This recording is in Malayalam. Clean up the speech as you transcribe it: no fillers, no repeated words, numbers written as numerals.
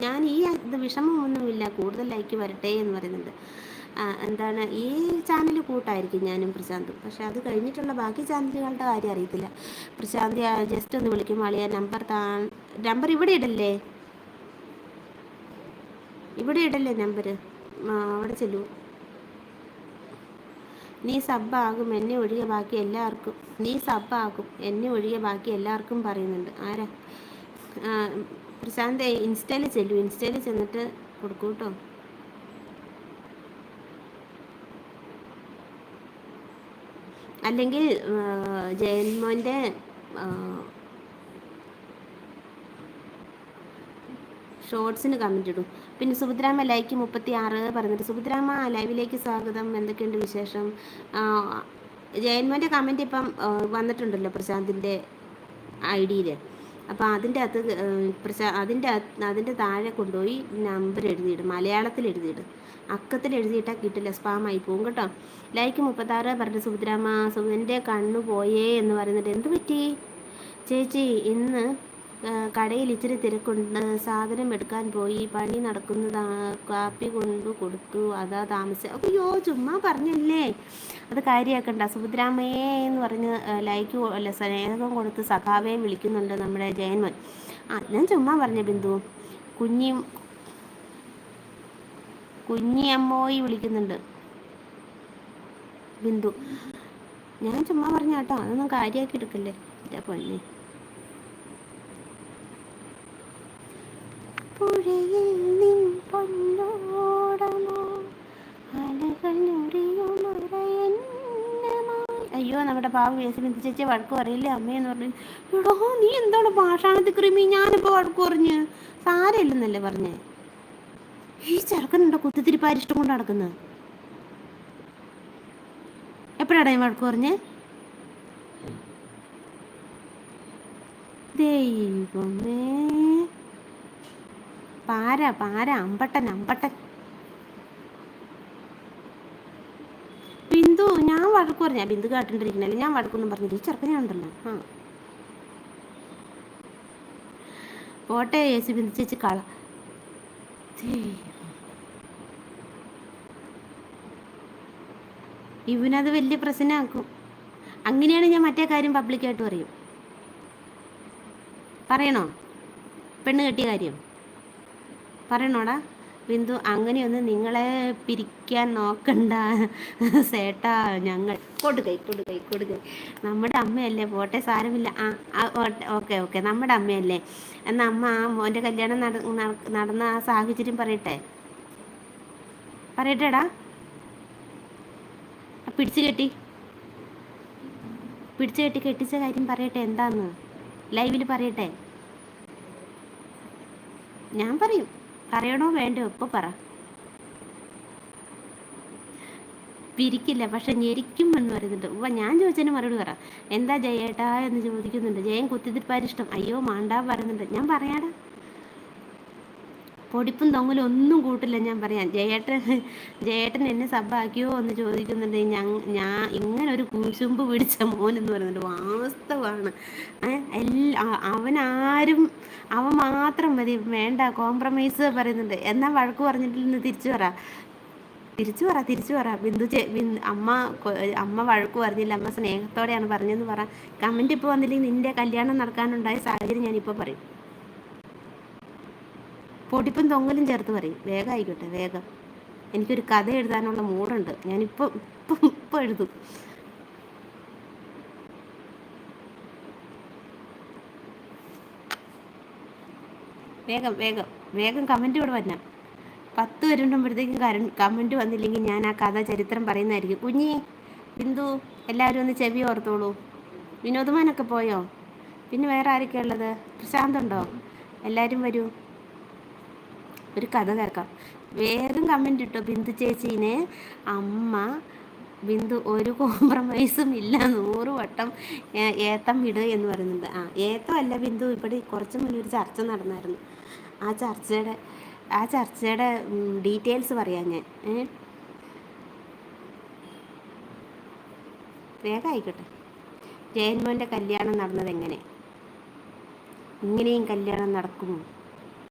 ഞാൻ ഈ ഇത് വിഷമമൊന്നുമില്ല, കൂടുതൽ ലൈക്ക് വരട്ടെ എന്ന് പറയുന്നുണ്ട്. എന്താണ് ഈ ചാനൽ കൂട്ടായിരിക്കും ഞാനും പ്രശാന്തും, പക്ഷെ അത് കഴിഞ്ഞിട്ടുള്ള ബാക്കി ചാനലുകളുടെ കാര്യം അറിയത്തില്ല. പ്രശാന്തി ജസ്റ്റ് ഒന്ന് വിളിക്കും, അളിയ നമ്പർ ഇവിടെ ഇടല്ലേ, ഇവിടെ ഇടല്ലേ നമ്പർ, അവിടെ ചെല്ലൂ. നീ സബ്ബാകും എന്നെ ഒഴികെ ബാക്കി എല്ലാവർക്കും, നീ സബ്ബാകും എന്നെ ഒഴികെ ബാക്കി എല്ലാവർക്കും പറയുന്നുണ്ട്. ആരാ? പ്രശാന്ത് ഇൻസ്റ്റയിൽ ചെല്ലു, ഇൻസ്റ്റയിൽ ചെന്നിട്ട് കൊടുക്കൂ കേട്ടോ. അല്ലെങ്കിൽ ജയന്മോൻ്റെ ഷോർട്സിന് കമൻറ്റ് ഇടും. പിന്നെ സുഭദ്രാമ്മ ലൈക്ക് 36 പറഞ്ഞിട്ട്, സുഭദ്രാമ്മ ലൈവിലേക്ക് സ്വാഗതം, എന്തൊക്കെയുണ്ട് വിശേഷം? ജയന്മോൻ്റെ കമൻറ്റ് ഇപ്പം വന്നിട്ടുണ്ടല്ലോ പ്രശാന്തിൻ്റെ ID-യിൽ. അപ്പോൾ അതിൻ്റെ താഴെ കൊണ്ടുപോയി നമ്പർ എഴുതിയിടും, മലയാളത്തിൽ എഴുതിയിടും. അക്കത്തിൽ എഴുതിയിട്ടാൽ കിട്ടില്ല, സ്പാമായി പോകും കേട്ടോ. ലൈക്ക് 36 പറഞ്ഞിട്ട് സുഭദ്രാമ്മ, സുഭൻ്റെ കണ്ണു പോയേ എന്ന് പറയുന്നുണ്ട്. എന്ത് പറ്റി ചേച്ചി? ഇന്ന് കടയിൽ ഇച്ചിരി തിരക്കുണ്ട്, സാധനം എടുക്കാൻ പോയി, പണി നടക്കുന്നതാ, കാപ്പി കൊണ്ടു കൊടുത്തു, അതാ താമസിച്ച. അയ്യോ ചുമ്മാ പറഞ്ഞല്ലേ, അത് കാര്യമാക്കണ്ട. സുഭദ്രാമയെ എന്ന് പറഞ്ഞ് ലൈക്ക് അല്ല സ്നേഹം കൊടുത്ത് സഖാവേ വിളിക്കുന്നുണ്ട് നമ്മുടെ ജയന്മൻ. ഞാൻ ചുമ്മാ പറഞ്ഞ ബിന്ദു. കുഞ്ഞിയമ്മോയി വിളിക്കുന്നുണ്ട് ബിന്ദു. ഞാൻ ചുമ്മാ പറഞ്ഞ കേട്ടോ, അതൊന്നും കാര്യമാക്കി എടുക്കല്ലേ എൻ്റെ പൊന്നെ. പുഴയിൽ നിൻ പൊന്നോടമോ അലകൾ അയ്യോ നമ്മുടെ പാവ വേസ് ബിന്ദു ചേച്ചി വഴക്ക് പറയില്ലേ അമ്മയെന്ന് പറഞ്ഞു. എടോ നീ എന്താണ് ഭാഷാണത്തി ക്രിമി, ഞാനിപ്പോൾ വഴക്ക് പറഞ്ഞ് സാരമില്ലെന്നല്ലേ പറഞ്ഞേ. ഈ ചെറുക്കനുണ്ടോ കുത്തിത്തിരിപ്പാരിഷ്ടം കൊണ്ട് നടക്കുന്നത്? എപ്പോഴാണ് ഞാൻ വഴക്ക് പറഞ്ഞേ? ദൈവമേ, പാര അമ്പട്ടൻ ബിന്ദു. ഞാൻ വഴക്ക് പറഞ്ഞ ബിന്ദു കേട്ടിട്ടിരിക്കണല്ലേ, ഞാൻ വഴക്കൊന്നും പറഞ്ഞില്ല. ഈ ചെറുക്കനുണ്ടല്ലോ പോട്ടെ ചേച്ചി, ബിന്ദു ചേച്ചി കള. ഇവനത് വലിയ പ്രശ്നമാക്കും. അങ്ങനെയാണ് ഞാൻ മറ്റേ കാര്യം പബ്ലിക്കായിട്ട് പറയും. പറയണോ? പെണ്ണ് കെട്ടിയ കാര്യം പറയണോടാ ബിന്ദു? അങ്ങനെയൊന്നും നിങ്ങളെ പിരിക്കാൻ നോക്കണ്ട സേട്ടാ, ഞങ്ങൾ കൊടുക്കൈ നമ്മുടെ അമ്മയല്ലേ, പോട്ടെ സാരമില്ല. ഓക്കെ നമ്മുടെ അമ്മയല്ലേ. എന്നാൽ അമ്മ ആ മോൻ്റെ കല്യാണം നടന്ന ആ സാഹചര്യം പറയട്ടെടാ. പിടിച്ചു കെട്ടി കെട്ടിച്ച കാര്യം പറയട്ടെ, എന്താന്ന് ലൈവിൽ പറയട്ടെ. ഞാൻ പറയണോ വേണ്ടോ? ഇപ്പോൾ പറ. പിരിക്കില്ല, പക്ഷെ ഞെരിക്കും എന്ന് പറയുന്നുണ്ട്. ഞാൻ ചോദിച്ചതിന് മറുപടി പറ. എന്താ ജയേട്ടാ എന്ന് ചോദിക്കുന്നുണ്ട്. ജയൻ കുത്തിത്തിരിപ്പാരിഷ്ടം. അയ്യോ മാണ്ടാ പറയുന്നുണ്ട്. ഞാൻ പറയാടാ, പൊടിപ്പും തൊങ്ങലും ഒന്നും കൂട്ടില്ല. ഞാൻ പറയാം, ജയേട്ടൻ എന്നെ സബ്ബാക്കിയോ എന്ന് ചോദിക്കുന്നുണ്ട്. ഞാൻ ഇങ്ങനെ ഒരു കുശുമ്പ് പിടിച്ച മോൻ എന്ന് പറയുന്നുണ്ട്. വാസ്തവാണ്. അവൻ മാത്രം മതി, വേണ്ട കോംപ്രമൈസ് പറയുന്നുണ്ട്. എന്നാൽ വഴക്ക് പറഞ്ഞിട്ടില്ലെന്ന് തിരിച്ചു പറ ബിന്ദു. അമ്മ വഴക്ക് പറഞ്ഞില്ല, അമ്മ സ്നേഹത്തോടെയാണ് പറഞ്ഞതെന്ന് പറ. കമൻറ്റ് ഇപ്പോൾ വന്നില്ലെങ്കിൽ നിൻ്റെ കല്യാണം നടക്കാനുണ്ടായ സാഹചര്യം ഞാനിപ്പോൾ പറയും. പൊടിപ്പും തൊങ്ങലും ചേർത്ത് പറയും. വേഗം ആയിക്കോട്ടെ, വേഗം. എനിക്കൊരു കഥ എഴുതാനുള്ള മൂടുണ്ട്, ഞാനിപ്പോൾ എഴുതും. വേഗം കമൻറ്റ് ഇവിടെ വരണം. 10 വരുമ്പോഴത്തേക്കും കമൻറ്റ് വന്നില്ലെങ്കിൽ ഞാൻ ആ കഥ ചരിത്രം പറയുന്നതായിരിക്കും. കുഞ്ഞി, ബിന്ദു എല്ലാവരും ഒന്ന് ചെവി ഓർത്തോളൂ. വിനോദമാനൊക്കെ പോയോ? പിന്നെ വേറെ ആരൊക്കെയാണ് ഉള്ളത്? പ്രശാന്തുണ്ടോ? എല്ലാവരും വരൂ, ഒരു കഥ കേൾക്കാം. വേഗം കമൻറ്റ് ഇട്ടോ. ബിന്ദു ചേച്ചീനെ അമ്മ ബിന്ദു ഒരു കോംപ്രമൈസും ഇല്ല, 100 വട്ടം ഏത്തം വിട് എന്ന് പറയുന്നുണ്ട്. ഏത്തമല്ല ബിന്ദു, ഇവിടെ കുറച്ച് മുന്നേ ഒരു ചർച്ച നടന്നായിരുന്നു. ആ ചർച്ചയുടെ ഡീറ്റെയിൽസ് പറയാം ഞാൻ. വേഗം ആയിക്കോട്ടെ. ജയൻമോൻ്റെ കല്യാണം നടന്നത് എങ്ങനെ? ഇങ്ങനെയും കല്യാണം നടക്കുമോ?